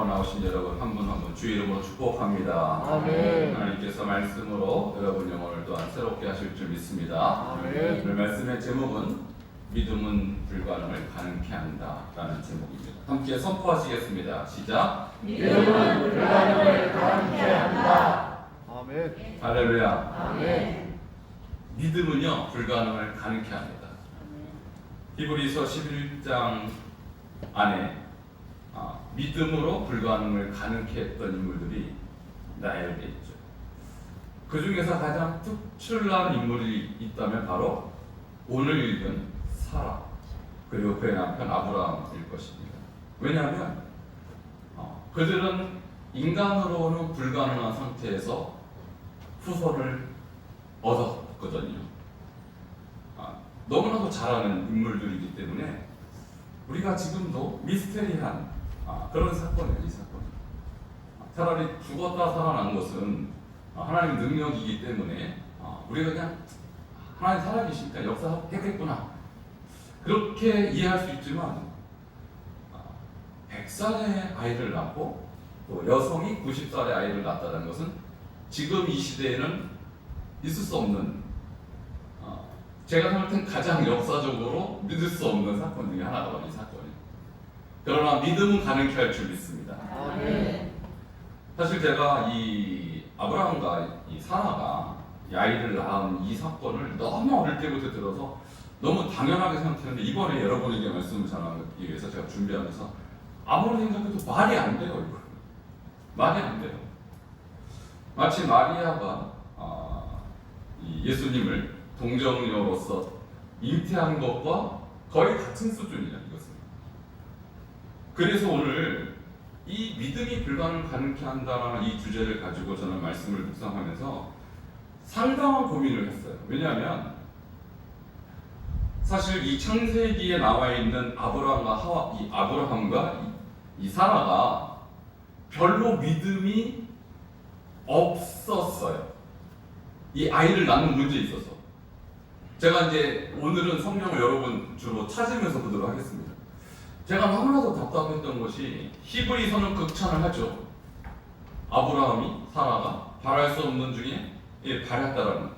예배하러 나오신 여러분 한 분 한 분 주 이름으로 축복합니다. 아멘. 하나님께서 말씀으로 여러분 영혼을 또한 새롭게 하실 줄 믿습니다. 아멘. 오늘 말씀의 제목은 믿음은 불가능을 가능케 한다라는 제목입니다. 함께 선포하시겠습니다. 시작. 믿음은 불가능을 가능케 한다. 아멘. 할렐루야. 아멘. 믿음은요 불가능을 가능케 합니다. 히브리서 11장 안에 믿음으로 불가능을 가능케 했던 인물들이 나열되어 있죠. 그 중에서 가장 특출난 인물이 있다면 바로 오늘 읽은 사라 그리고 그의 남편 아브라함일 것입니다. 왜냐하면 그들은 인간으로는 불가능한 상태에서 후손을 얻었거든요. 너무나도 잘하는 인물들이기 때문에 우리가 지금도 미스테리한 그런 사건이에요. 이 사건. 차라리 죽었다 살아난 것은 하나님 능력이기 때문에 우리가 그냥 하나님 살아계시니까 역사했겠구나 그렇게 이해할 수 있지만 100살의 아이를 낳고 또 여성이 90살의 아이를 낳았다는 것은 지금 이 시대에는 있을 수 없는 제가 생각할 땐 가장 역사적으로 믿을 수 없는 사건 중에 하나가 이 사건이에요. 그러나 믿음은 가능케 할 줄 믿습니다. 아멘. 사실 제가 이 아브라함과 이 사라가 이 아이를 낳은 이 사건을 너무 어릴 때부터 들어서 너무 당연하게 생각했는데 이번에 여러분에게 말씀을 전하기 위해서 제가 준비하면서 아무리 생각해도 말이 안 돼요. 이거 말이 안 돼요. 마치 마리아가 이 예수님을 동정녀로서 잉태한 것과 거의 같은 수준이야 이것은. 그래서 오늘 이 믿음이 불가능을 가능케 한다라는 이 주제를 가지고 저는 말씀을 묵상하면서 상당한 고민을 했어요. 왜냐하면 사실 이 창세기에 나와 있는 아브라함과 이 사라가 별로 믿음이 없었어요. 이 아이를 낳는 문제에 있어서. 제가 이제 오늘은 성경을 여러분 주로 찾으면서 보도록 하겠습니다. 제가 너무나도 답답했던 것이 히브리서는 극찬을 하죠. 아브라함이 사라가 바랄 수 없는 중에 바랐다라는 것.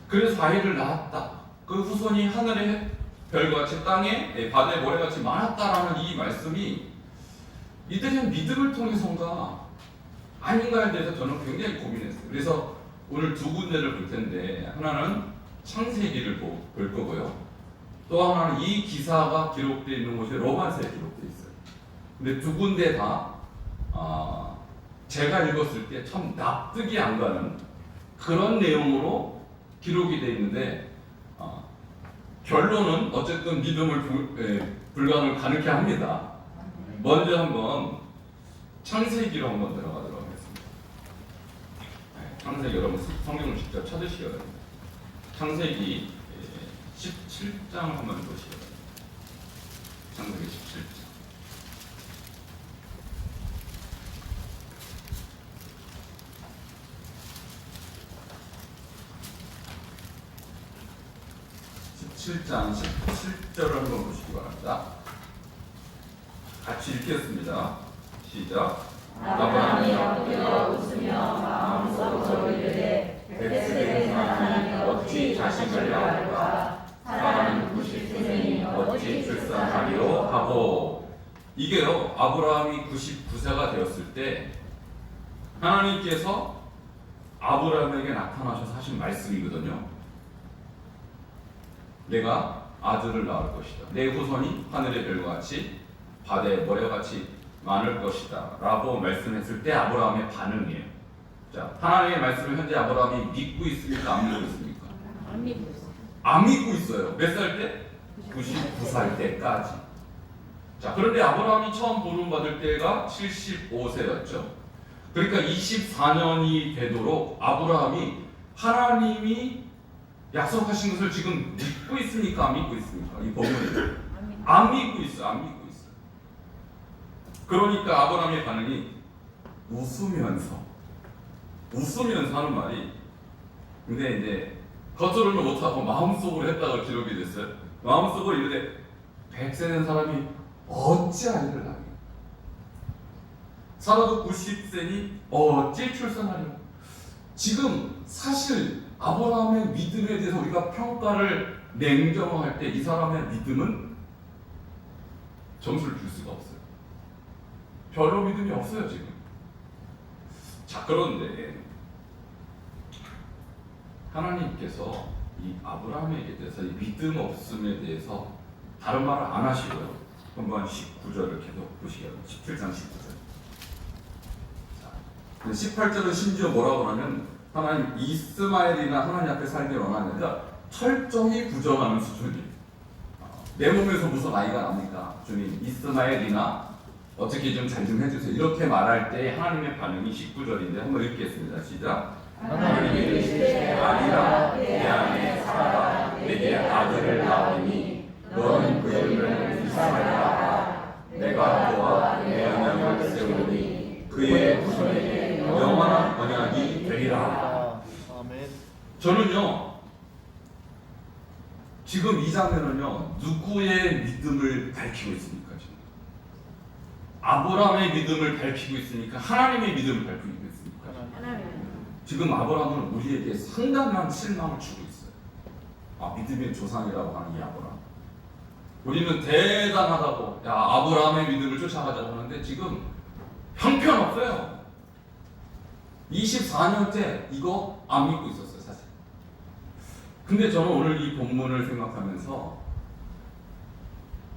그래서 아이를 낳았다. 그 후손이 하늘의 별같이 땅에 바다의 모래같이 많았다라는 이 말씀이 이들의 믿음을 통해서인가 아닌가에 대해서 저는 굉장히 고민했어요. 그래서 오늘 두 군데를 볼 텐데 하나는 창세기를 볼 거고요. 또 하나는 이 기사가 기록되어 있는 곳이 로마서에 기록되어 있어요. 근데 두 군데 다 제가 읽었을 때 참 납득이 안 가는 그런 내용으로 기록이 되어 있는데 결론은 어쨌든 믿음을 불가능을 가능케 합니다. 먼저 한번 창세기로 한번 들어가도록 하겠습니다. 창세기 여러분 성경을 직접 찾으시기 바랍니다. 창세기 17장 한번 보시기 바랍니다. 창세기 17장. (17장) 17절을 한번 보시기 바랍니다. 같이 읽겠습니다. 시작. 아브라함이 엎드려 웃으며 마음속으로 이르되 벳세에서 하나님이 어찌 자식을 낳을까? 사라는 99세니 어찌 출산하리요? 하고 이게요 아브라함이 99세가 되었을 때 하나님께서 아브라함에게 나타나셔서 하신 말씀이거든요. 내가 아들을 낳을 것이다. 내 후손이 하늘의 별과 같이 바다의 모래같이 많을 것이다 라고 말씀했을 때 아브라함의 반응이에요. 자, 하나님의 말씀을 현재 아브라함이 믿고 있습니까? 안 믿고 있습니까? 안 믿고 있어. 안 믿고 있어요. 몇 살 때? 99살 때까지. 자, 그런데 아브라함이 처음 부름받을 때가 75세였죠. 그러니까 24년이 되도록 아브라함이 하나님이 약속하신 것을 지금 믿고 있습니까? 안 믿고 있습니까? 이 본문이 안 믿고 있어. 안 믿고 있어. 그러니까 아브라함의 반응이 웃으면서 하는 말이 근데 이제 겉으로는 못하고 마음속으로 했다고 기록이 됐어요. 마음속으로 이르되 100세 된 사람이 어찌 아이를 낳니? 살아도 90세니 어찌 출산하리요. 지금 사실 아브라함의 믿음에 대해서 우리가 평가를 냉정할 때 이 사람의 믿음은 점수를 줄 수가 없어요. 별로 믿음이 없어요 지금. 자, 그런데 하나님께서 이 아브라함에게 대해서 이 믿음 없음에 대해서 다른 말을 안 하시고요. 한번 19절을 계속 보시게요. 17장 19절. 자, 18절은 심지어 뭐라고 하냐면 하나님 이스마엘이나 하나님 앞에 살기 원하는, 그러니까 철저히 부정하는 수준이에요. 내 몸에서 무슨 아이가 납니까? 주님, 이스마엘이나 어떻게 좀 잘 좀 해주세요. 이렇게 말할 때 하나님의 반응이 19절인데 한번 읽겠습니다. 시작. 하나님이 이르시되 아니라 내 안에 사라가 내게 아들을 낳으니 너는 그 이름을 이스마엘이라. 내가 그와 내 언약을 세우니 그의 후손에게 영원한 언약이 되리라. 아멘. 저는요, 지금 이 장면은요, 누구의 믿음을 밝히고 있습니까? 지금 아브라함의 믿음을 밝히고 있습니까? 하나님의 믿음을 밝히고 있습니까? 지금 아브라함은 우리에게 상당한 실망을 주고 있어요. 아, 믿음의 조상이라고 하는 이 아브라함. 우리는 대단하다고, 야, 아브라함의 믿음을 쫓아가자고 하는데 지금 형편없어요. 24년째 이거 안 믿고 있었어요, 사실. 근데 저는 오늘 이 본문을 생각하면서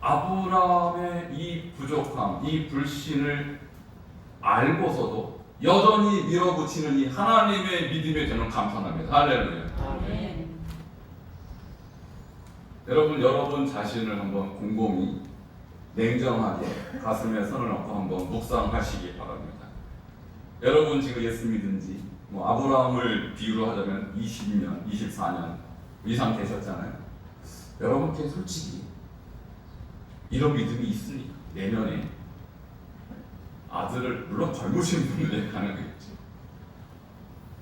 아브라함의 이 부족함, 이 불신을 알고서도 여전히 밀어붙이는 이 하나님의 믿음에 저는 감탄합니다. 할렐루야. 아멘. 여러분 자신을 한번 곰곰이 냉정하게 가슴에 손을 얹고 한번 묵상하시기 바랍니다. 여러분 지금 예수 믿은 지 뭐 아브라함을 비유로 하자면 20년, 24년 이상 되셨잖아요. 여러분께 솔직히 이런 믿음이 있으니까 내년에 아들을, 물론 젊으신 분들에 가능하겠죠.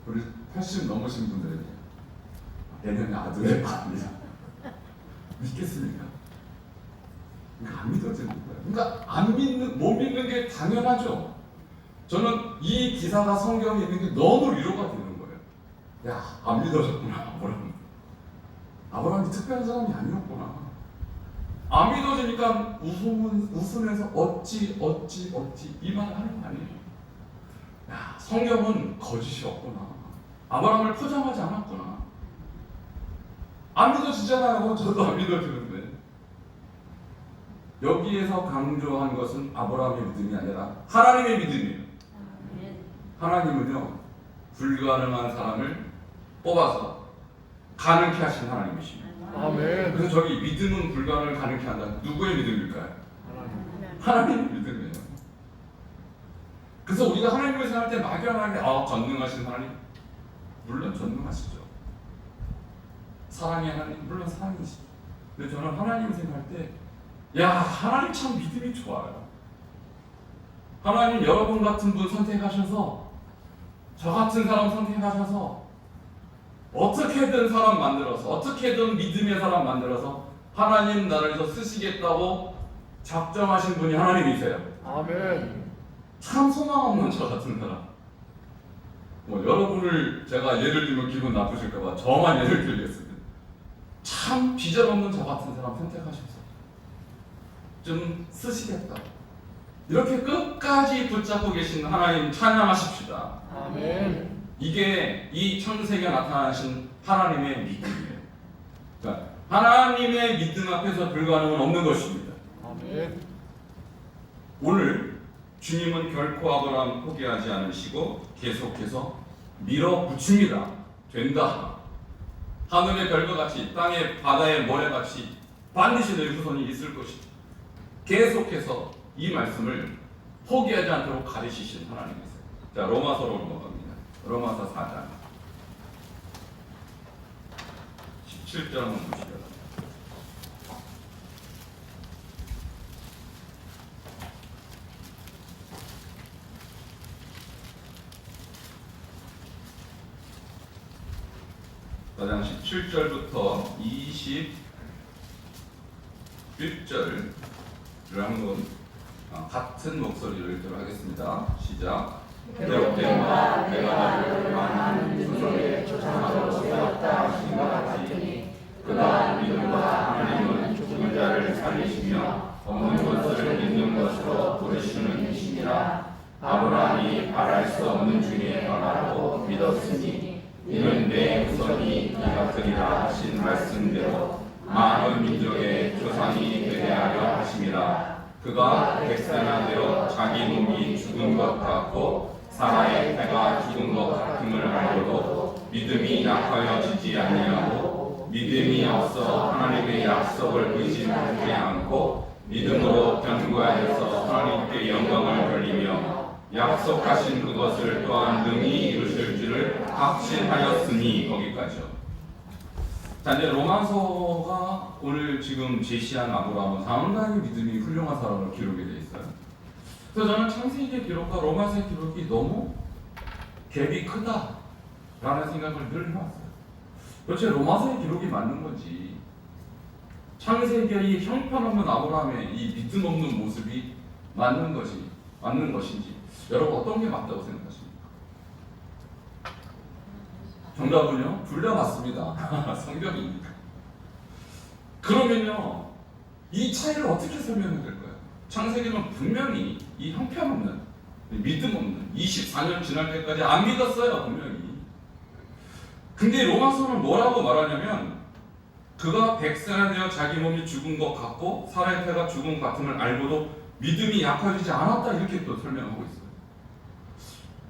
우리 80 넘으신 분들에게 내년에 아들을 낳습니다. 믿겠습니까? 그러니까 안 믿어지는 거예요. 그러니까 못 믿는 게 당연하죠. 저는 이 기사가 성경에 있는 게 너무 위로가 되는 거예요. 야, 안 믿어졌구나, 아브라함. 아브라함이 특별한 사람이 아니었구나. 안 믿어지니까 웃으면서 어찌 이 말을 하는 거 아니에요. 야, 성경은 거짓이 없구나. 아브라함을 포장하지 않았구나. 안 믿어지잖아요. 저도 안 믿어지는데. 여기에서 강조한 것은 아브라함의 믿음이 아니라 하나님의 믿음이에요. 하나님은요, 불가능한 사람을 뽑아서 가능케 하신 하나님이십니다. 아멘. 그래서 저기 믿음은 불가능을 가능케 한다. 누구의 믿음일까요? 하나님의 믿음이에요. 그래서 우리가 하나님을 생각할 때 막연하게 전능하신 하나님, 물론 전능하시죠. 사랑의 하나님, 물론 사랑이시죠. 근데 저는 하나님을 생각할 때, 야, 하나님 참 믿음이 좋아요. 하나님 여러분 같은 분 선택하셔서, 저 같은 사람 선택하셔서, 어떻게든 사람 만들어서, 어떻게든 믿음의 사람 만들어서 하나님 나라에서 쓰시겠다고 작정하신 분이 하나님이세요. 아멘. 참 소망 없는 저 같은 사람. 뭐 여러분을 제가 예를 들면 기분 나쁘실까봐 저만 예를 들겠습니다. 참 비전 없는 저 같은 사람 선택하셔서 좀 쓰시겠다. 이렇게 끝까지 붙잡고 계신 하나님 찬양하십시다. 아멘. 이게 이 창세기에 나타나신 하나님의 믿음이에요. 그러니까 하나님의 믿음 앞에서 불가능은 없는 것입니다. 아멘. 오늘 주님은 결코 아브라함 포기하지 않으시고 계속해서 밀어붙입니다. 된다. 하늘의 별과 같이 땅의 바다의 모래같이 반드시 내 후손이 있을 것이다. 계속해서 이 말씀을 포기하지 않도록 가르치신 하나님이세요. 자, 로마서로 넘어갑니다. 로마서 4장 17절 한번 보시죠. 사장 17절부터 21절을 한번 같은 목소리를 읽도록 하겠습니다. 시작. 그렇게 바 내가 나를 만한 조선의 조상으로 세웠다 하신 것 같으니 그가 믿음과 하나님은 죽은 자를 살리시며 없는 것을 있는 것으로 부르시는 이시니라. 아브라함이 바랄 수 없는 중에 하나라고 믿었으니 이는 내 후손이 이가 되리라 하신 말씀대로 많은 민족의 조상이 되게 하려 하심이라. 그가 백세나 되어 자기 몸이 죽은 것 같고 사라의 태가 죽은 것 같음을 알고도 믿음이 약하여지지 아니하고 믿음이 없어 하나님의 약속을 의심하지 않고 믿음으로 견고하여서 하나님께 영광을 돌리며 약속하신 그것을 또한 능히 이루실 줄을 확신하였으니. 거기까지요. 자, 이제 로마서가 오늘 지금 제시한 아브라함은 상당히 믿음이 훌륭한 사람으로 기록이 되어 있어요. 그래서 저는 창세기의 기록과 로마서의 기록이 너무 갭이 크다라는 생각을 늘 해왔어요. 도대체 로마서의 기록이 맞는 건지, 창세기의 이 형편없는 아브라함의 이 믿음 없는 모습이 맞는 것인지, 여러분 어떤 게 맞다고 생각하십니까? 정답은요, 둘 다 맞습니다. 성경이니까. 그러면요, 이 차이를 어떻게 설명해야 될까요? 창세기는 분명히 이 형편없는, 믿음 없는 24년 지날 때까지 안 믿었어요, 분명히. 근데 로마서는 뭐라고 말하냐면, 그가 백세나 되어 자기 몸이 죽은 것 같고 사라의 태가 죽은 것 같음을 알고도 믿음이 약해지지 않았다, 이렇게 또 설명하고 있어요.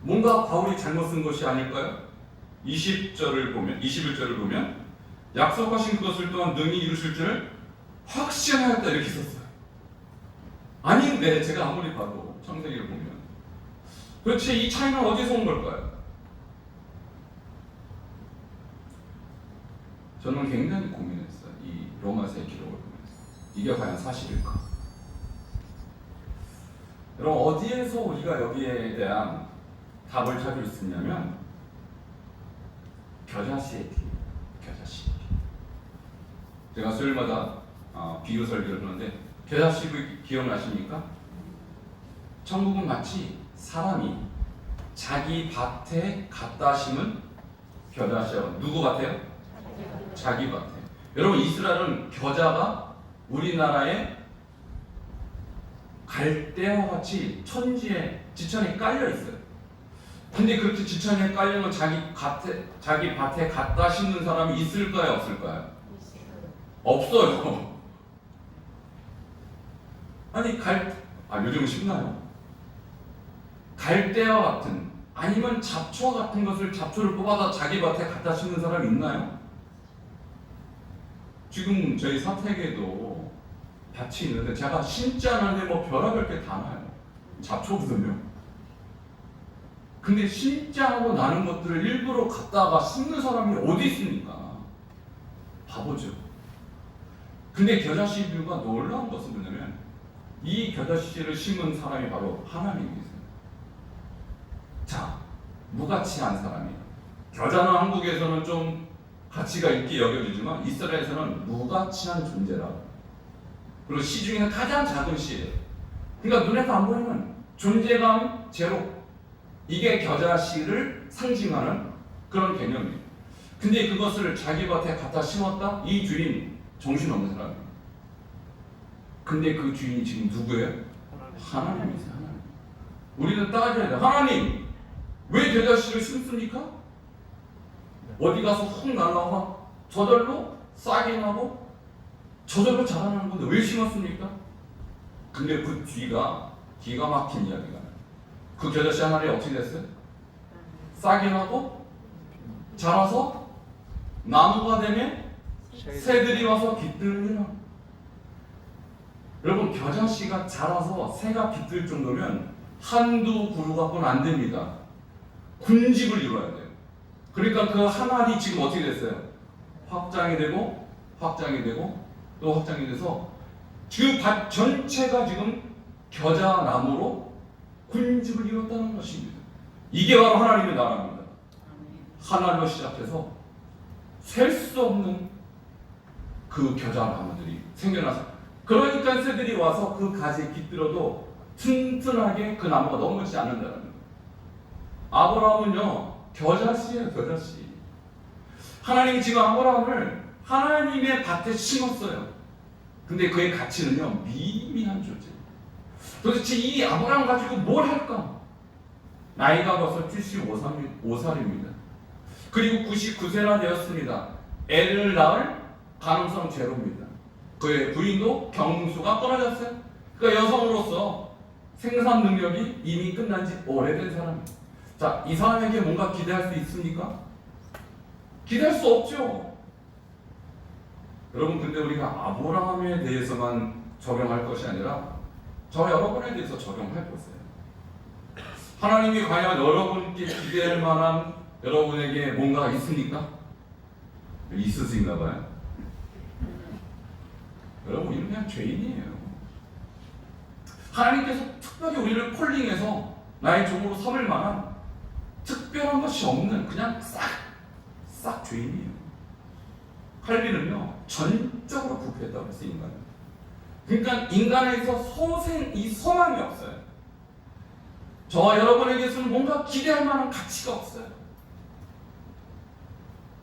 뭔가 바울이 잘못 쓴 것이 아닐까요? 21절을 보면 약속하신 그것을 또한 능히 이루실 줄을 확신하였다, 이렇게 썼어요. 아닌데 제가 아무리 봐도 창세기를 보면 도대체 이 차이는 어디서 온 걸까요? 저는 굉장히 고민했어요. 이 로마서의 기록을 보면서 이게 과연 사실일까? 여러분, 어디에서 우리가 여기에 대한 답을 찾을 수 있냐면 겨자씨의 피. 제가 수요일마다 비유 설교를 하는데 겨자씨 기억나십니까? 천국은 마치 사람이 자기 밭에 갖다 심은 겨자씨하고, 누구 밭에요? 자기 밭에. 여러분, 이스라엘은 겨자가 우리나라의 갈대와 같이 천지에 지천에 깔려 있어요. 근데 그렇게 지천에 깔려는 자기 밭에 갖다 심는 사람이 있을까요, 없을까요? 없어요. 아니 요즘은 쉽나요? 갈대와 같은, 아니면 잡초와 같은 것을, 잡초를 뽑아서 자기 밭에 갖다 심는 사람이 있나요? 지금 저희 사택에도 밭이 있는데 제가 심지 않았는데 뭐 별의별 게 다 나요. 잡초거든요. 근데 심지 않고 나는 것들을 일부러 갖다가 심는 사람이 어디 있습니까? 바보죠. 근데 겨자씨 비유가 놀라운 것은 뭐냐면 이 겨자씨를 심은 사람이 바로 하나님이세요. 자, 무가치한 사람이에요. 겨자는 한국에서는 좀 가치가 있게 여겨지지만 이스라엘에서는 무가치한 존재라. 그리고 씨 중에는 가장 작은 씨예요. 그러니까 눈에서 안 보이는 존재감 제로. 이게 겨자씨를 상징하는 그런 개념이에요. 근데 그것을 자기 밭에 갖다 심었다? 이 주인 정신없는 사람이에요. 근데 그 주인이 지금 누구예요? 하나님이세요. 하나님. 우리는 따져야 돼요. 하나님, 왜 겨자씨를 심습니까? 어디 가서 훅 날라와 저절로 싹이 나고 저절로 자라나는 건데 왜 심었습니까? 근데 그 뒤가 기가 막힌 이야기가 나요. 그 겨자씨 하나를 어떻게 됐어요? 싹이 나고 자라서 나무가 되면 새들이 와서 깃들이라. 여러분, 겨자씨가 자라서 새가 깃들 정도면 한두 그루 갖고는 안 됩니다. 군집을 이루어야 돼요. 그러니까 그 한 알이 지금 어떻게 됐어요? 확장이 되고 또 확장이 돼서 그 밭 전체가 지금 겨자나무로 군집을 이뤘다는 것입니다. 이게 바로 하나님의 나라입니다. 한 알로 시작해서 셀 수 없는 그 겨자나무들이 생겨나서, 그러니까 새들이 와서 그 가지에 깃들어도 튼튼하게 그 나무가 넘어지지 않는다는 거예요. 아브라함은요, 겨자씨예요, 겨자씨. 하나님이 지금 아브라함을 하나님의 밭에 심었어요. 근데 그의 가치는요, 미미한 존재. 도대체 이 아브라함 가지고 뭘 할까? 나이가 벌써 75살입니다. 그리고 99세나 되었습니다. 애를 낳을 가능성 제로입니다. 그의 부인도 경수가 끊어졌어요. 그러니까 여성으로서 생산 능력이 이미 끝난 지 오래된 사람이에요. 자, 이 사람에게 뭔가 기대할 수 있습니까? 기대할 수 없죠. 여러분, 근데 우리가 아브라함에 대해서만 적용할 것이 아니라 저 여러분에 대해서 적용해 보세요. 하나님이 과연 여러분께 기대할 만한 여러분에게 뭔가 있습니까? 있으신가 봐요. 여러분, 우리는 그냥 죄인이에요. 하나님께서 특별히 우리를 콜링해서 나의 종으로 삼을 만한 특별한 것이 없는 그냥 싹 죄인이에요. 칼빈은요, 전적으로 부패했다고 했어요, 인간은. 그러니까 인간에서 이 소망이 없어요. 저와 여러분에게서는 뭔가 기대할 만한 가치가 없어요.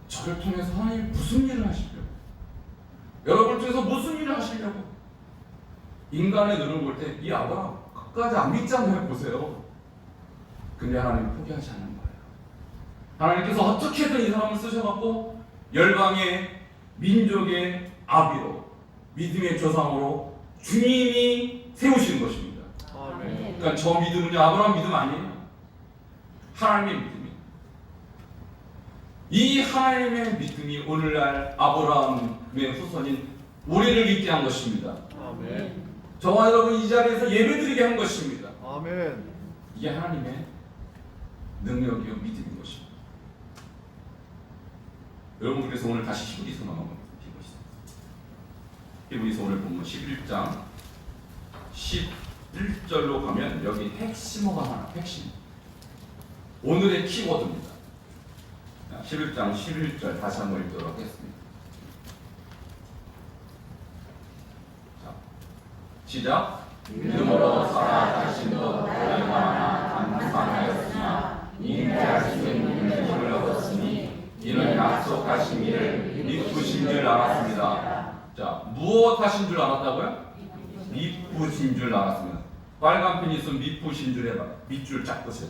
저를 통해서 하나님이 무슨 일을 하시려고? 여러분을 통해서 무슨 일을 하시려고? 인간의 눈을 볼 때 이 아브라함 끝까지 안 믿잖아요. 보세요. 근데 하나님은 포기하지 않는 거예요. 하나님께서 어떻게든 이 사람을 쓰셔갖고 열방의 민족의 아비로, 믿음의 조상으로 주님이 세우시는 것입니다. 아멘. 그러니까 저 믿음은요, 아브라함 믿음 아니에요. 하나님의 믿음이에요. 이 하나님의 믿음이 오늘날 아브라함의 후손인 우리를 믿게 한 것입니다. 아멘. 저와 여러분 이 자리에서 예배드리게 한 것입니다. 아멘. 이게 하나님의 능력이요 믿음인 것입니다. 여러분, 그래서 오늘 다시 히브리서 한번 보시죠. 히브리서 오늘 보면 11장 11절로 가면 여기 핵심어가 하나, 핵심. 오늘의 키워드입니다. 11장 11절 다시 한번 읽도록 하겠습니다. 자, 시작. 믿음으로 사라 자신도 얼마나 감사하였으나 인내할 수 있는 힘을 얻었으니 이는 약속하신 이를 미쁘신 줄 알았습니다. 자, 무엇 하신 줄 알았다고요? 미쁘신 줄 알았습니다. 빨간 펜이 있으면 미쁘신 줄 해봐. 밑줄 쫙 보세요.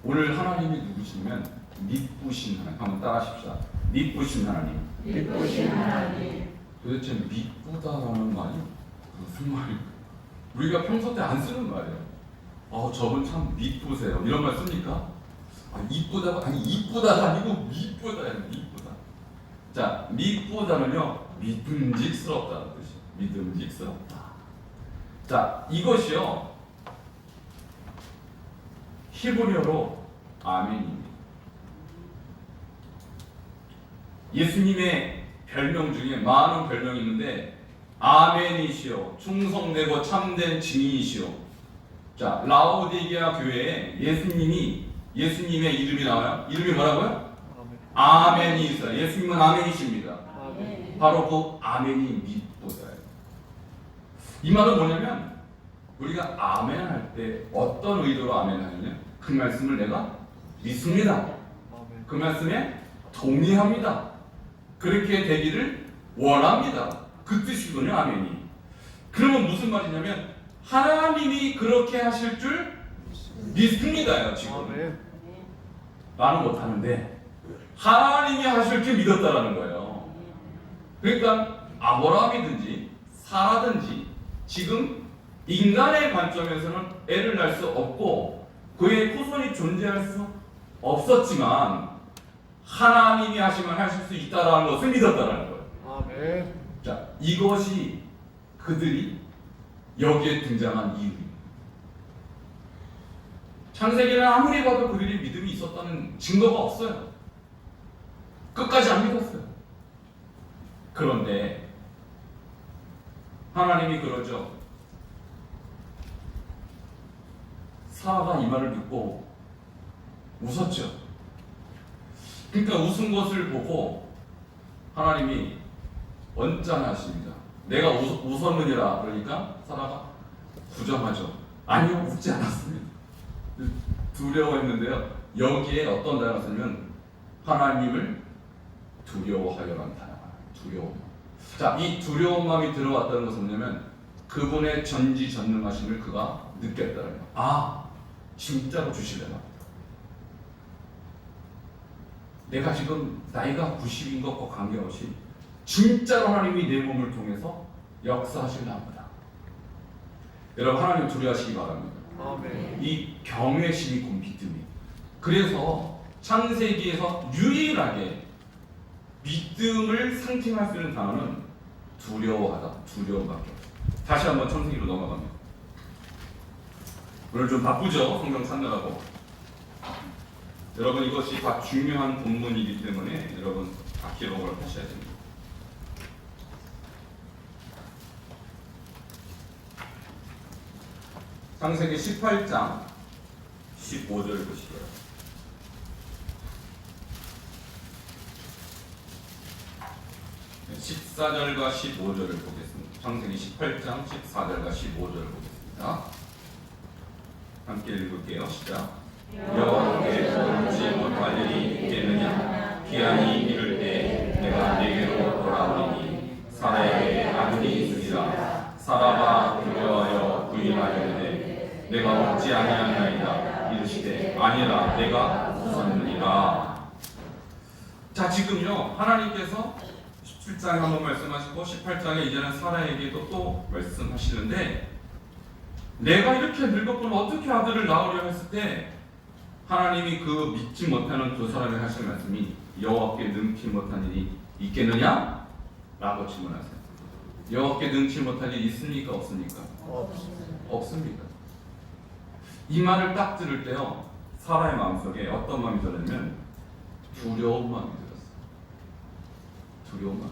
오늘 하나님이 누구시면 미쁘신 하나님. 한번 따라하십시다. 미쁘신 하나님. 기쁘신 하나님. 도대체 미쁘다라는 말이 무슨 말일까요? 우리가 평소 때 안 쓰는 말이에요. 저분 참 미쁘세요. 이런 말 씁니까? 이쁘다가 아니 이쁘다가 아니고 미쁘다예요. 미쁘다. 자, 미쁘다는요, 믿음직스럽다는 뜻이에요. 믿음직스럽다. 자, 이것이요 히브리어로 아멘입니다. 예수님의 별명 중에 많은 별명이 있는데 아멘이시오, 충성되고 참된 증인이시오. 자, 라오디게아 교회에 예수님의 이름이 나와요. 이름이 뭐라고요? 아멘이 있어요. 예수님은 아멘이십니다. 아멘. 바로 그 아멘이 미쁘다예요. 이 말은 뭐냐면 우리가 아멘 할 때 어떤 의도로 아멘 하냐면 그 말씀을 내가 믿습니다. 아멘. 그 말씀에 동의합니다. 그렇게 되기를 원합니다. 그 뜻이군요, 아멘이. 그러면 무슨 말이냐면 하나님이 그렇게 하실 줄 믿습니다요, 지금. 아멘. 말은 못하는데 하나님이 하실 줄 믿었다라는 거예요. 그러니까 아브라함이든지 사라든지 지금 인간의 관점에서는 애를 낳을 수 없고 그의 후손이 존재할 수 없었지만 하나님이 하시면 하실 수 있다라는 것을 믿었다라는 거예요. 아멘. 자, 이것이 그들이 여기에 등장한 이유입니다. 창세기는 아무리 봐도 그들이 믿음이 있었다는 증거가 없어요. 끝까지 안 믿었어요. 그런데 하나님이 그러죠. 사라가 이 말을 듣고 웃었죠. 그러니까 웃은 것을 보고 하나님이 언짢아하십니다. 내가 웃었느니라. 그러니까 사라가 부정하죠. 아니요, 묻지 않았습니다. 두려워했는데요. 여기에 어떤 단어가 쓰면 하나님을 두려워하여라는 단어가 두려움. 자, 이 두려운 마음이 들어왔다는 것은 뭐냐면 그분의 전지전능하심을 그가 느꼈다는 거예요. 아, 진짜로 주시려나? 내가 지금 나이가 90인 것과 관계없이 진짜로 하나님이 내 몸을 통해서 역사하시려나 보다. 여러분, 하나님 두려워하시기 바랍니다. 아멘. 이 경외심이 곧 믿음이. 그래서 창세기에서 유일하게 믿음을 상징할 수 있는 단어는 두려워하다, 두려움밖에 없어요. 다시 한번 창세기로 넘어갑니다. 오늘 좀 바쁘죠? 성경 찾느라고. 여러분, 이것이 다 중요한 본문이기 때문에 여러분 다 기록을 하셔야 됩니다. 창세기 18장 15절을 보시고요. 네, 14절과 15절을 보겠습니다. 창세기 18장 14절과 15절을 보겠습니다. 함께 읽을게요. 시작. 여호와께 돌지 못할 일이 있겠느냐? 기한이 이를 때 내가 네게로 돌아오리니 사라에게 아들이 있으리라. 사라가 두려워하여 부인하려는데 내가 얻지 아니하나이다. 이르시되 아니라 내가 웃었느니라. 자, 지금요 하나님께서 17장에 한번 말씀하시고 18장에 이제는 사라에게도 또 말씀하시는데, 내가 이렇게 늙었구나 어떻게 아들을 낳으려 했을 때 하나님이 그 믿지 못하는 두 사람이 하신 말씀이 여호와께 능치 못한 일이 있겠느냐? 라고 질문하세요. 여호와께 능치 못할 일이 있습니까? 없습니까? 없습니다. 이 말을 딱 들을 때요 사라의 마음속에 어떤 마음이 들었냐면 두려운 마음이 들었어요. 두려운 마음.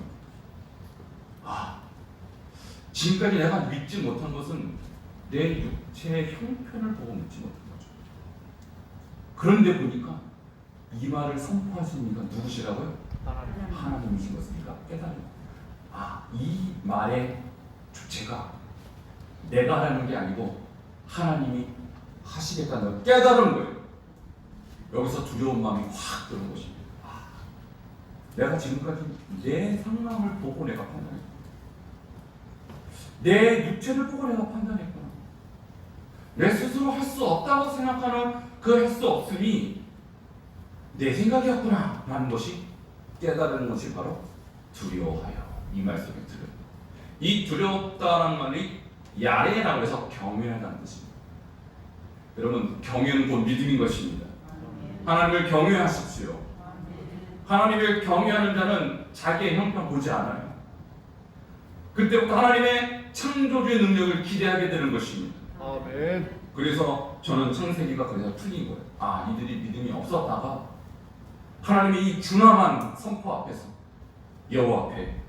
아, 지금까지 내가 믿지 못한 것은 내 육체의 형편을 보고 믿지 못한 거죠. 그런데 보니까 이 말을 선포하신 이가 누구시라고요? 하나님이신 것을 내가 깨달은. 아, 이 말의 주체가 내가 하는 게 아니고 하나님이 하시겠다는 걸 깨달은 거예요. 여기서 두려운 마음이 확 드는 것입니다. 아, 내가 지금까지 내 상황을 보고 내가 판단했구나. 내 육체를 보고 내가 판단했구나. 내 스스로 할 수 없다고 생각하는 그 할 수 없음이 내 생각이었구나 라는 것이 깨달은 것이 바로 두려워하여, 이 말씀에 들어요. 이 두렵다라는 말이 야레라고 해서 경외하다는 뜻입니다. 여러분, 경외는 곧 믿음인 것입니다. 하나님을 경외하십시오. 하나님을 경외하는 자는 자기의 형편 보지 않아요. 그때부터 하나님의 창조주의 능력을 기대하게 되는 것입니다. 아멘. 그래서 저는 창세기가 그래서 틀린 거예요. 아, 이들이 믿음이 없었다가 하나님의 이 준엄한 선포 앞에서 여호와 앞에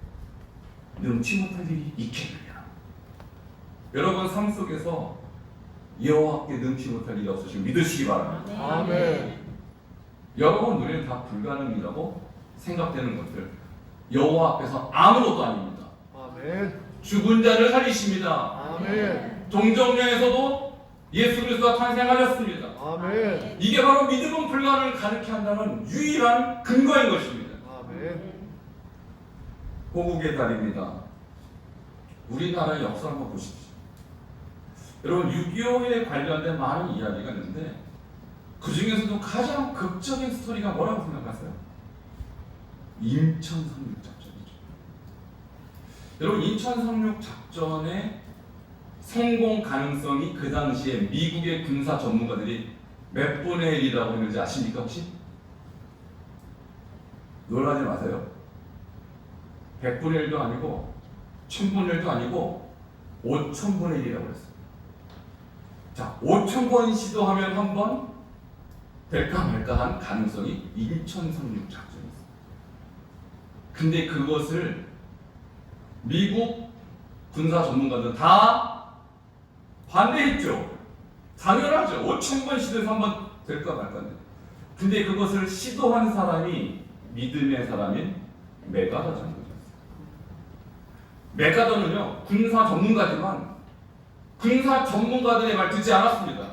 능치 못할 일이 있겠느냐. 여러분 삶 속에서 여호와께 능치 못할 일이 없으시면 믿으시기 바랍니다. 아멘. 여러분 눈에는 다 불가능이라고 생각되는 것들 여호와 앞에서 아무것도 아닙니다. 아멘. 죽은 자를 살리십니다. 아멘. 종정년에서도 예수 그리스도가 탄생하셨습니다. 아멘. 이게 바로 믿음은 불가능을 가르쳐 한다는 유일한 근거인 것입니다. 아멘. 고국의 달입니다. 우리나라의 역사 한번 보십시오. 여러분 6.25에 관련된 많은 이야기가 있는데 그 중에서도 가장 극적인 스토리가 뭐라고 생각하세요? 인천 상륙 작전이죠. 여러분 인천 상륙 작전의 성공 가능성이 그 당시에 미국의 군사 전문가들이 몇 분의 1이라고 했는지 아십니까 혹시? 놀라지 마세요. 100분의 1도 아니고 1000분의 1도 아니고 5000분의 1이라고 했어요. 자, 5000번 시도하면 한 번 될까 말까 한 가능성이 인천 상륙 작전이었어요. 근데 그것을 미국 군사 전문가들은 다 반대했죠. 당연하죠. 5000번 시도해서 한 번 될까 말까인데. 근데 그것을 시도한 사람이 믿음의 사람인 메가더 장군이었어요. 메가더는요 군사 전문가지만 군사 전문가들의 말 듣지 않았습니다.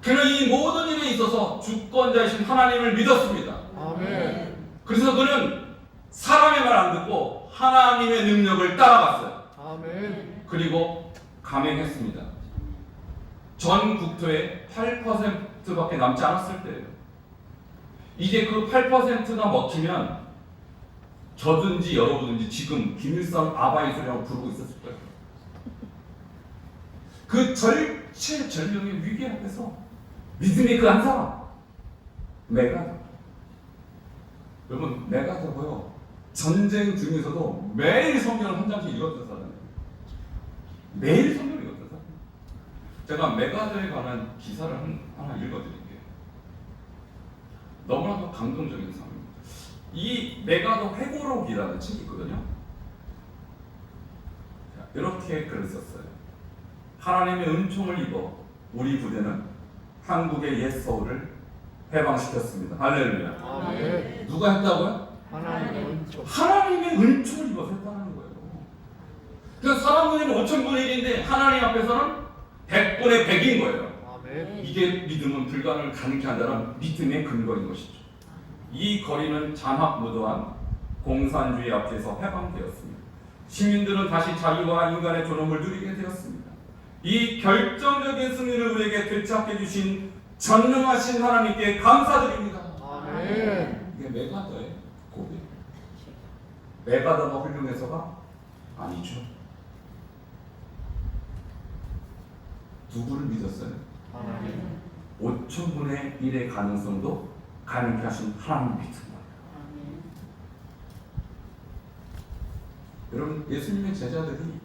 그는 이 모든 일에 있어서 주권자이신 하나님을 믿었습니다. 아멘. 그래서 그는 사람의 말 안 듣고 하나님의 능력을 따라갔어요. 아멘. 그리고 감행했습니다. 전 국토의 8%밖에 남지 않았을 때예요. 이제 그 8%가 먹히면 저든지 여러분든지 지금 김일성 아바이 소리라고 부르고 있었을 거예요. 그 절체절명의 위기 앞에서 믿음의 그 한 사람, 메가더. 여러분, 메가더고요, 전쟁 중에서도 매일 성경을 한 장씩 읽었던 사람이에요. 매일 성경을 읽었던 사람. 제가 메가더에 관한 기사를 하나 읽어드릴게요. 너무나도 감동적인 사람입니다. 이 메가더 회고록이라는 책이 있거든요. 이렇게 글을 썼어요. 하나님의 은총을 입어 우리 부대는 한국의 옛 서울을 해방시켰습니다. 할렐루야. 아멘. 누가 했다고요? 하나님의 은총. 하나님의 은총을 입어서 했다는 거예요. 그래서 사람들은 5천분의 1인데 하나님 앞에서는 100분의 100인 거예요. 아멘. 이게 믿음은 불가능을 가능케 한다는 믿음의 근거인 것이죠. 이 거리는 잔혹무도한 공산주의 앞에서 해방되었습니다. 시민들은 다시 자유와 인간의 존엄을 누리게 되었습니다. 이 결정적인 승리를 우리에게 되찾게 주신 전능하신 하나님께 감사드립니다. 아멘. 이게 메가더의 고백. 메가더가 훌륭해서가 아니죠. 누구를 믿었어요? 하나님. 5천분의 1의 가능성도 가능케 하신 하나님을 믿은 거예요. 여러분, 예수님의 제자들이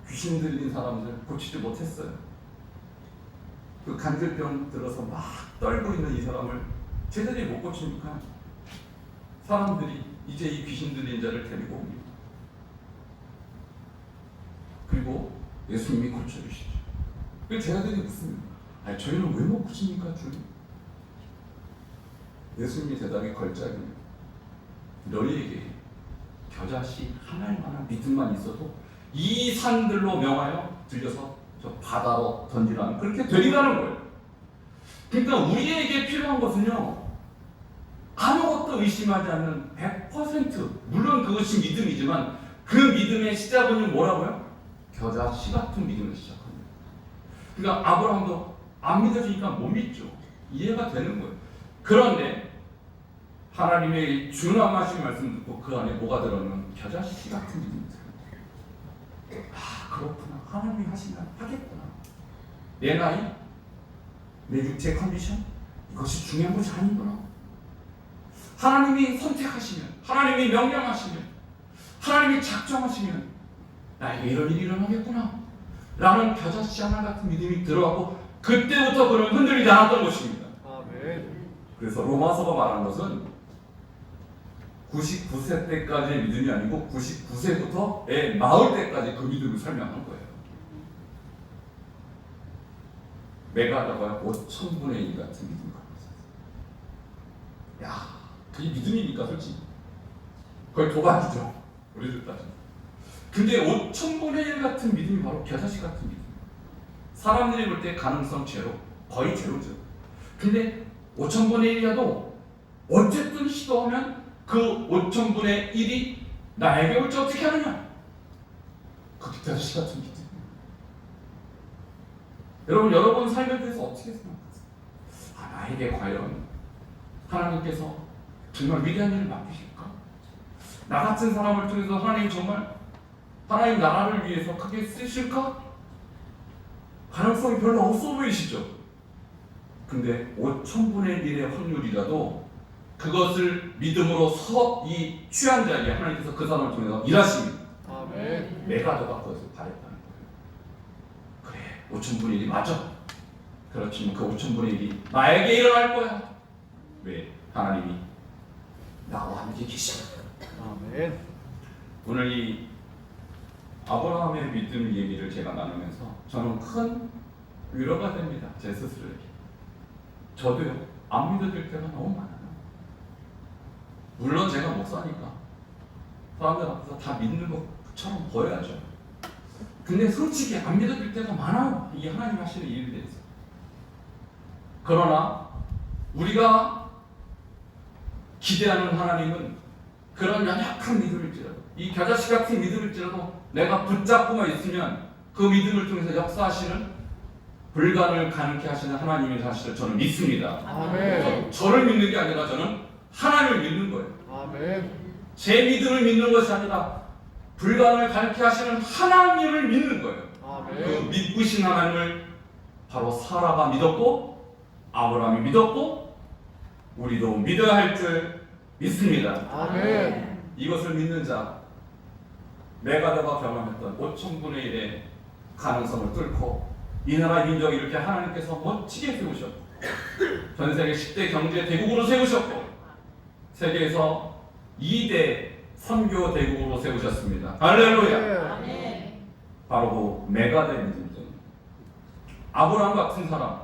귀신 들린 사람들 고치지 못했어요. 그 간질병 들어서 막 떨고 있는 이 사람을 제자들이 못 고치니까 사람들이 이제 이 귀신 들린 자를 데리고 옵니다. 그리고 예수님이 고쳐주시죠. 그 제자들이 묻습니다. 아니, 저희는 왜 못 고칩니까, 주님? 예수님의 대답이 걸작입니다. 너희에게 겨자씨 하나만한 믿음만 있어도 이 산들로 명하여 들려서 저 바다로 던지라는, 그렇게 되리라는 거예요. 그러니까 우리에게 필요한 것은요, 아무것도 의심하지 않는 100%, 물론 그것이 믿음이지만 그 믿음의 시작은 뭐라고요? 겨자씨 같은 믿음을 시작합니다. 그러니까 아브라함도 안 믿어지니까 못 믿죠. 이해가 되는 거예요. 그런데 하나님의 준엄하신 말씀 듣고 그 안에 뭐가 들어오면 겨자씨 같은 믿음이 들어요. 아, 그렇구나. 하나님이 하시면 하겠구나. 내 나이, 내 육체 컨디션, 이것이 중요한 것이 아니구나. 하나님이 선택하시면, 하나님이 명령하시면, 하나님이 작정하시면 나에게 이런 일이 일어나겠구나 라는 겨자씨 하나 같은 믿음이 들어가고 그때부터 그는 흔들리지 않았던 것입니다. 아멘. 그래서 로마서가 말한 것은 99세 때까지의 믿음이 아니고 99세부터 애 낳을 때까지 그 믿음을 설명한 거예요. 메가더가 5천분의 1 같은 믿음을 갖고 있었어요. 야, 그게 믿음입니까, 솔직히? 거의 도박이죠, 우리들 따지면. 근데 5천분의 1 같은 믿음이 바로 겨자씨 같은 믿음. 사람들이 볼 때 가능성 제로, 거의 제로죠. 근데 5천분의 1이라도 어쨌든 시도하면 그 5천분의 1이 나에게 올지 어떻게 하느냐? 그게 겨자씨 같은 믿음. 여러분 삶에 대해서 어떻게 생각하세요? 아, 나에게 과연 하나님께서 정말 위대한 일을 맡기실까? 나 같은 사람을 통해서 하나님 정말 하나님 나라를 위해서 크게 쓰실까? 가능성이 별로 없어 보이시죠? 근데 5천분의 1의 확률이라도 그것을 믿음으로 이 취한 자에게 하나님께서 그 사람을 통해서 일하십니다. 아멘. 메가더가 그것을 바랬다는 거예요. 그래, 5천분의 1이 맞아. 그렇지만 그 5천분의 1이 나에게 일어날 거야. 왜? 하나님이 나와 함께 계시거든. 아멘. 오늘 이 아브라함의 믿음 얘기를 제가 나누면서 저는 큰 위로가 됩니다. 제 스스로에게. 저도요, 안 믿어질 때가 너무 많아요. 물론 제가 목사니까 사람들 앞에서 다 믿는 것처럼 보여야죠. 근데 솔직히 안 믿어질 때가 많아요. 이게 하나님 하시는 일에 대해서. 그러나 우리가 기대하는 하나님은 그런 연약한 믿음일지라도, 이 겨자씨 같은 믿음일지라도 내가 붙잡고만 있으면 그 믿음을 통해서 역사하시는 불가능을 가능케 하시는 하나님의 사실을 저는 믿습니다. 아멘. 저를 믿는 게 아니라 저는 하나님을 믿는 거예요. 아멘. 제 믿음을 믿는 것이 아니라 불가능을 가능케 하시는 하나님을 믿는 거예요. 그 아멘. 믿으신 하나님을 바로 사라가 믿었고 아브라함이 믿었고 우리도 믿어야 할 줄 믿습니다. 아멘. 이것을 믿는 자, 메가더가 경험했던 5,000분의 1의 가능성을 뚫고 이 나라 민족을 이렇게 하나님께서 멋지게 세우셨고 전 세계 10대 경제 대국으로 세우셨고 세계에서 2대 선교 대국으로 세우셨습니다. 할렐루야. 아멘. 바로 그 메가더의 믿음입니다. 아브라함 같은 사람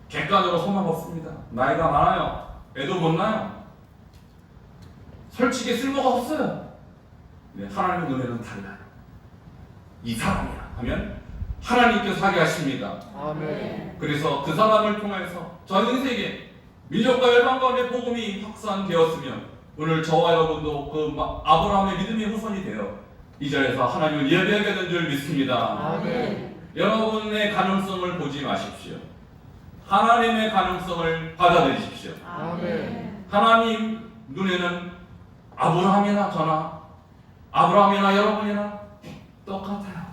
객관으로 소망 없습니다. 나이가 많아요. 애도 못 낳아요. 솔직히 쓸모가 없어요. 네, 하나님의 눈에는 달라요. 이 사람이야 하면 하나님께서 하게 하십니다. 아멘. 그래서 그 사람을 통해서 전 세계 민족과 열방 가운데 복음이 확산되었으면 오늘 저와 여러분도 그 아브라함의 믿음의 후손이 되어 이 자리에서 하나님을 예배하게 된 줄 믿습니다. 아멘. 여러분의 가능성을 보지 마십시오. 하나님의 가능성을 받아들이십시오. 아멘. 하나님 눈에는 아브라함이나 저나 아브라함이나 여러분이나 똑같아요.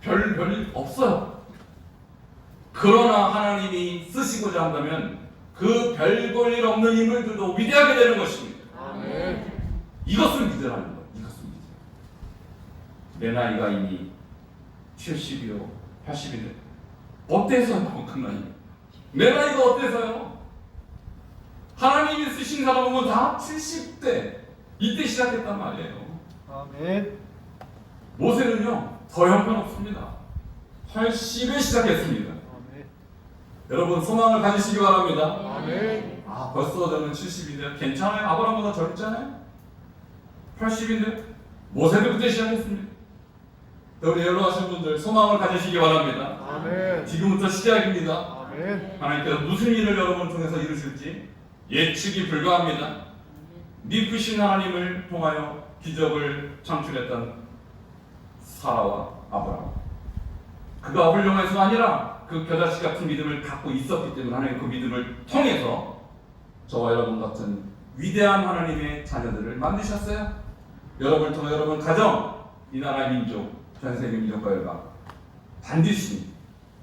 별 없어요. 그러나 하나님이 쓰시고자 한다면 그 별 볼 일 없는 인물들도 위대하게 되는 것입니다. 아멘. 이것을 믿으라는 거예요. 이것을 믿으라. 내 나이가 이미 70이요 80인데 어때서요? 그 나이 내 나이가 어때서요? 하나님이 쓰신 사람은 다 70대 이때 시작했단 말이에요. 아멘. 모세는요 더 형편없습니다. 80에 시작했습니다. 아멘. 여러분 소망을 가지시기 바랍니다. 아멘. 아 벌써 저는 70인데 괜찮아요? 아브라함보다 젊잖아요? 80인데 모세도 그때 시작했습니다. 우리 연로하신 분들 소망을 가지시기 바랍니다. 아멘. 지금부터 시작입니다. 아멘. 하나님께서 무슨 일을 여러분 통해서 이루실지 예측이 불가합니다. 믿으신 하나님을 통하여 기적을 창출했던 사라와 아브라함, 그가 훌륭해서가 아니라 그 겨자씨 같은 믿음을 갖고 있었기 때문에 하나님 그 믿음을 통해서 저와 여러분 같은 위대한 하나님의 자녀들을 만드셨어요. 여러분을 통해 여러분 가정, 이 나라의 민족, 전 세계 민족과 열방 반드시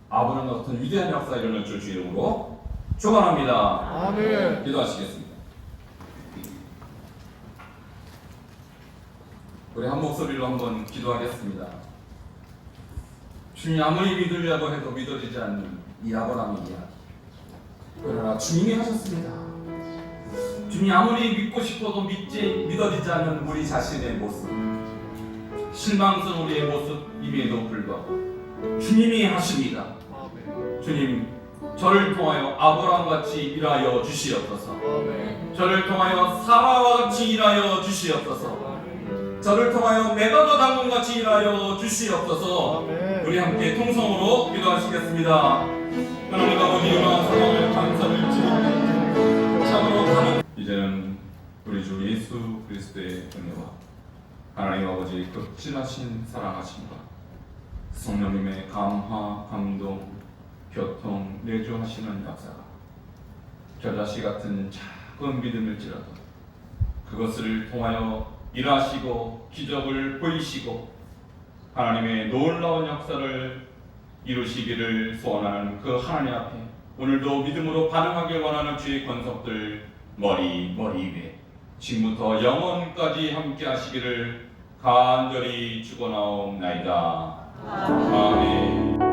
아브라함 같은 위대한 역사 일어날 줄 주 이름으로 축원합니다. 아멘. 기도하시겠습니다. 우리 한 목소리로 한번 기도하겠습니다. 주님, 아무리 믿으려고 해도 믿어지지 않는 이 아브라함의 이야기, 그러나 주님이 하셨습니다. 주님이 아무리 믿고 싶어도 믿어지지 않는 우리 자신의 모습, 실망스러운 우리의 모습임에도 불구하고 주님이 하십니다. 아멘. 주님, 저를 통하여 아브라함같이 일하여 주시옵소서. 아멘. 저를 통하여 사라와 같이 일하여 주시옵소서. 아멘. 저를 통하여 메가더 당군같이 일하여 주시옵소서. 아멘. 우리 함께 통성으로 기도하시겠습니다. 하나님 아버지, 영광 사랑을 감사를 드립니다. 참으로 가는 이제는 우리 주 예수 그리스도의 은혜와 하나님 아버지 극진하신 사랑하심과 성령님의 감화, 감동, 교통, 내주하시는 역사가 겨자씨 같은 작은 믿음일지라도 그것을 통하여 일하시고 기적을 보이시고 하나님의 놀라운 역사를 이루시기를 소원하는 그 하나님 앞에 오늘도 믿음으로 반응하길 원하는 주의 권속들 머리 위에 지금부터 영원까지 함께 하시기를 간절히 축원하옵나이다. 아멘.